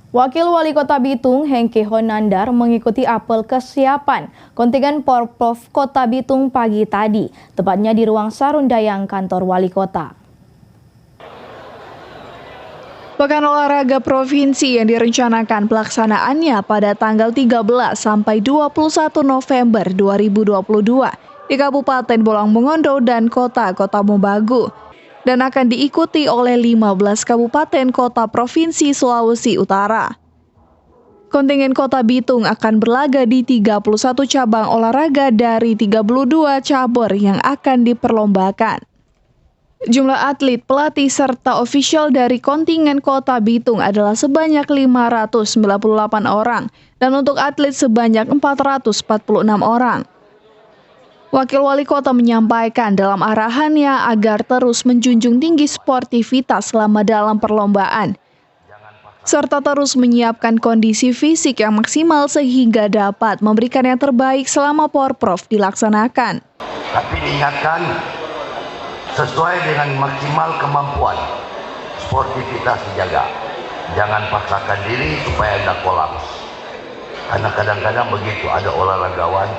Wakil Wali Kota Bitung, Hengki Honandar, mengikuti apel kesiapan kontingen Porprov Kota Bitung pagi tadi, tepatnya di ruang Sarundayang kantor Wali Kota. Pekan Olahraga Provinsi yang direncanakan pelaksanaannya pada tanggal 13 sampai 21 November 2022 di Kabupaten Bolang Mongondo dan Kota Mobagu, dan akan diikuti oleh 15 kabupaten kota Provinsi Sulawesi Utara. Kontingen Kota Bitung akan berlaga di 31 cabang olahraga dari 32 cabur yang akan diperlombakan. Jumlah atlet, pelatih, serta ofisial dari kontingen Kota Bitung adalah sebanyak 598 orang, dan untuk atlet sebanyak 446 orang. Wakil Wali Kota menyampaikan dalam arahannya agar terus menjunjung tinggi sportivitas selama dalam perlombaan, serta terus menyiapkan kondisi fisik yang maksimal sehingga dapat memberikan yang terbaik selama Porprov dilaksanakan. Tapi diingatkan, sesuai dengan maksimal kemampuan, sportivitas dijaga. Jangan paksakan diri supaya tidak kolaps. Karena kadang-kadang begitu, ada olahragawan,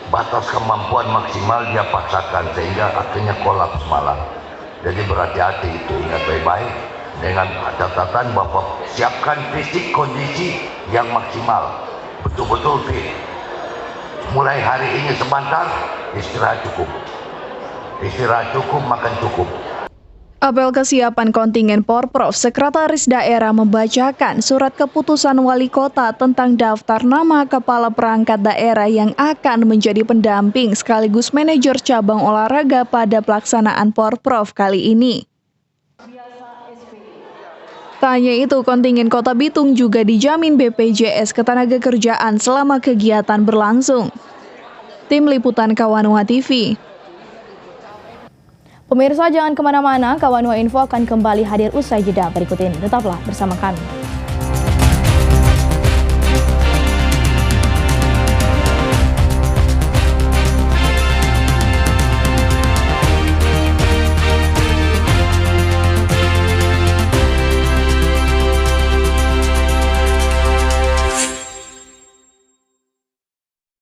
batas kemampuan maksimal dia paksakan sehingga akhirnya kolaps malah. Jadi berhati-hati itu, ingat baik-baik dengan catatan bahwa siapkan fisik kondisi yang maksimal, betul-betul fit. Mulai hari ini sebentar, istirahat cukup, makan cukup. Apel kesiapan kontingen Porprov, Sekretaris Daerah membacakan surat keputusan Wali Kota tentang daftar nama kepala perangkat daerah yang akan menjadi pendamping sekaligus manajer cabang olahraga pada pelaksanaan Porprov kali ini. Tak hanya itu, kontingen Kota Bitung juga dijamin BPJS Ketenagakerjaan selama kegiatan berlangsung. Tim Liputan Kawanua TV. Pemirsa, jangan kemana-mana, Kawanua Info akan kembali hadir usai jeda berikut ini. Tetaplah bersama kami.